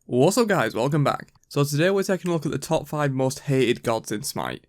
What's up guys, welcome back. So today we're taking a look at the top 5 most hated gods in Smite.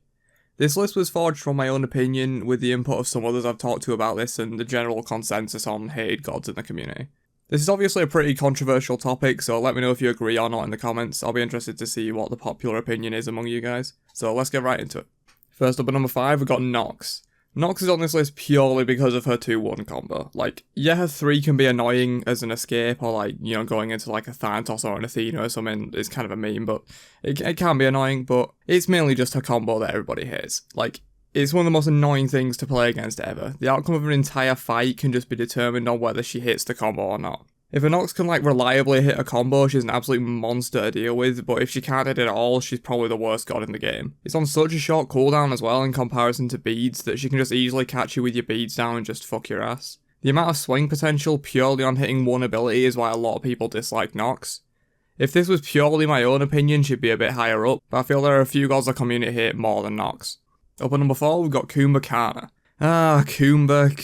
This list was forged from my own opinion with the input of some others I've talked to about this and the general consensus on hated gods in the community. This is obviously a pretty controversial topic, so let me know if you agree or not in the comments. I'll be interested to see what the popular opinion is among you guys. So let's get right into it. First up at number 5 we've got Nox. Nox is on this list purely because of her 2-1 combo. Like, yeah, her 3 can be annoying as an escape, or like, you know, going into like a Thanatos or an Athena or something is kind of a meme, but it can be annoying, but it's mainly just her combo that everybody hates. Like, it's one of the most annoying things to play against ever. The outcome of an entire fight can just be determined on whether she hits the combo or not. If a Nox can like reliably hit a combo, she's an absolute monster to deal with, but if she can't hit it at all, she's probably the worst god in the game. It's on such a short cooldown as well in comparison to beads that she can just easily catch you with your beads down and just fuck your ass. The amount of swing potential purely on hitting one ability is why a lot of people dislike Nox. If this was purely my own opinion, she'd be a bit higher up, but I feel there are a few gods the community hate more than Nox. Up at number 4 we've got Kumbhakarna. Kumbha.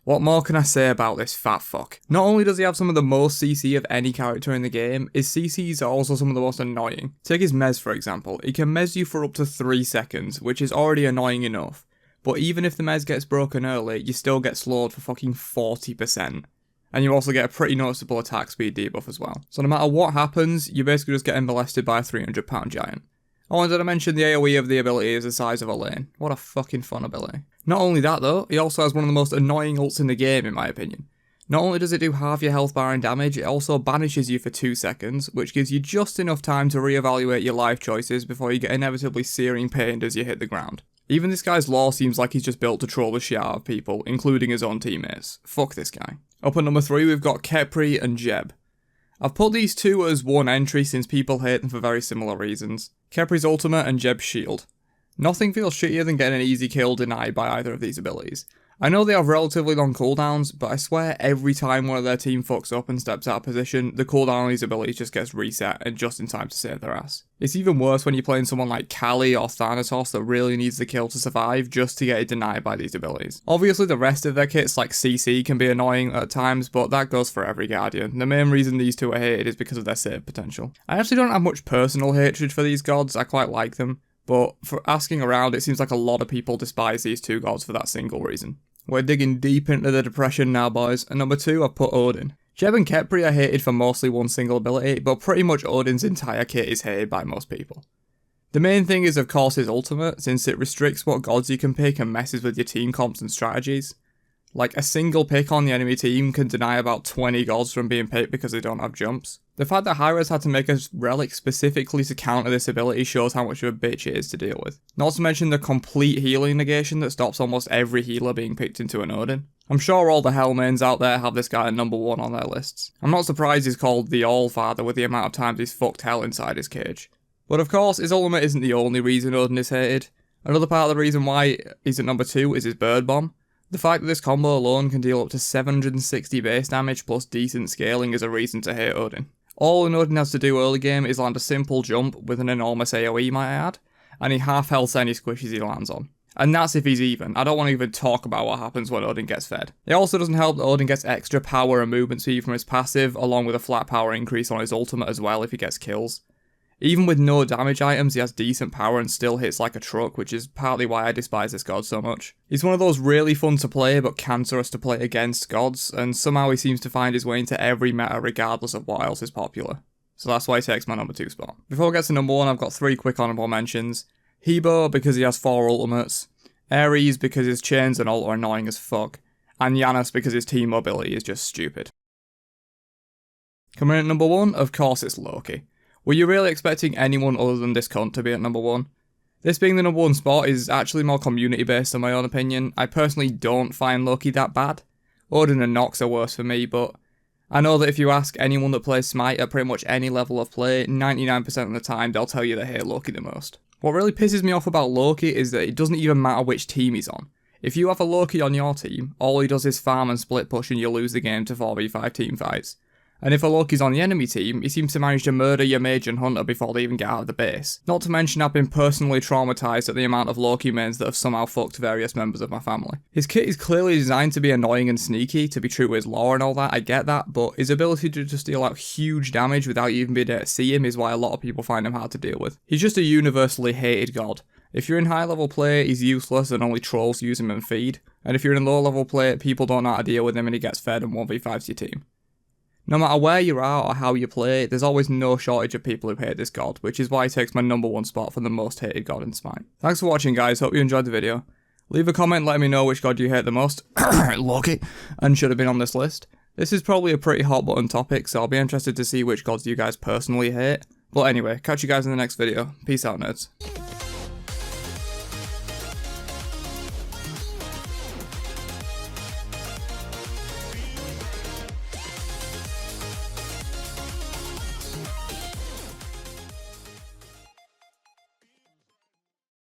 What more can I say about this fat fuck? Not only does he have some of the most CC of any character in the game, his CCs are also some of the most annoying. Take his mez for example, he can mez you for up to 3 seconds, which is already annoying enough. But even if the mez gets broken early, you still get slowed for fucking 40%. And you also get a pretty noticeable attack speed debuff as well. So no matter what happens, you're basically just getting molested by a 300-pound giant. Oh, and did I mention the AoE of the ability is the size of a lane? What a fucking fun ability. Not only that though, he also has one of the most annoying ults in the game in my opinion. Not only does it do half your health bar and damage, it also banishes you for 2 seconds, which gives you just enough time to reevaluate your life choices before you get inevitably searing pained as you hit the ground. Even this guy's lore seems like he's just built to troll the shit out of people, including his own teammates. Fuck this guy. Up at number 3 we've got Khepri and Geb. I've put these two as one entry since people hate them for very similar reasons. Khepri's ultimate and Jeb's shield. Nothing feels shittier than getting an easy kill denied by either of these abilities. I know they have relatively long cooldowns, but I swear every time one of their team fucks up and steps out of position, the cooldown on these abilities just gets reset and just in time to save their ass. It's even worse when you're playing someone like Kali or Thanatos that really needs the kill to survive just to get it denied by these abilities. Obviously the rest of their kits like CC can be annoying at times, but that goes for every Guardian. The main reason these two are hated is because of their save potential. I actually don't have much personal hatred for these gods, I quite like them, but for asking around it seems like a lot of people despise these two gods for that single reason. We're digging deep into the depression now boys, and number 2 I've put Odin. Geb and Khepri are hated for mostly one single ability, but pretty much Odin's entire kit is hated by most people. The main thing is of course his ultimate, since it restricts what gods you can pick and messes with your team comps and strategies. Like a single pick on the enemy team can deny about 20 gods from being picked because they don't have jumps. The fact that Hi-Rez had to make a relic specifically to counter this ability shows how much of a bitch it is to deal with. Not to mention the complete healing negation that stops almost every healer being picked into an Odin. I'm sure all the hell mains out there have this guy at number 1 on their lists. I'm not surprised he's called the All-Father with the amount of times he's fucked hell inside his cage. But of course, his ultimate isn't the only reason Odin is hated. Another part of the reason why he's at number 2 is his Bird Bomb. The fact that this combo alone can deal up to 760 base damage plus decent scaling is a reason to hate Odin. All an Odin has to do early game is land a simple jump with an enormous AoE might I add, and he half healths any squishes he lands on. And that's if he's even. I don't want to even talk about what happens when Odin gets fed. It also doesn't help that Odin gets extra power and movement speed from his passive, along with a flat power increase on his ultimate as well if he gets kills. Even with no damage items, he has decent power and still hits like a truck, which is partly why I despise this god so much. He's one of those really fun to play but cancerous to play against gods, and somehow he seems to find his way into every meta regardless of what else is popular. So that's why he takes my number 2 spot. Before we get to number 1, I've got 3 quick honourable mentions. Hebo because he has 4 ultimates, Ares because his chains and ult are annoying as fuck, and Janus because his team mobility is just stupid. Coming in at number 1, of course it's Loki. Were you really expecting anyone other than this cunt to be at number 1? This being the number 1 spot is actually more community based in my own opinion. I personally don't find Loki that bad. Odin and Nox are worse for me, but I know that if you ask anyone that plays Smite at pretty much any level of play, 99% of the time they'll tell you they hate Loki the most. What really pisses me off about Loki is that it doesn't even matter which team he's on. If you have a Loki on your team, all he does is farm and split push and you lose the game to 4v5 team fights. And if a Loki's on the enemy team, he seems to manage to murder your mage and hunter before they even get out of the base. Not to mention I've been personally traumatised at the amount of Loki mains that have somehow fucked various members of my family. His kit is clearly designed to be annoying and sneaky, to be true to his lore and all that, I get that, but his ability to just deal out huge damage without you even being able to see him is why a lot of people find him hard to deal with. He's just a universally hated god. If you're in high level play, he's useless and only trolls use him and feed. And if you're in low level play, people don't know how to deal with him and he gets fed and 1v5s your team. No matter where you are or how you play, there's always no shortage of people who hate this god, which is why he takes my #1 spot for the most hated god in Smite. Thanks for watching guys, hope you enjoyed the video. Leave a comment letting me know which god you hate the most, Loki, and should have been on this list. This is probably a pretty hot button topic, so I'll be interested to see which gods you guys personally hate. But anyway, catch you guys in the next video. Peace out nerds.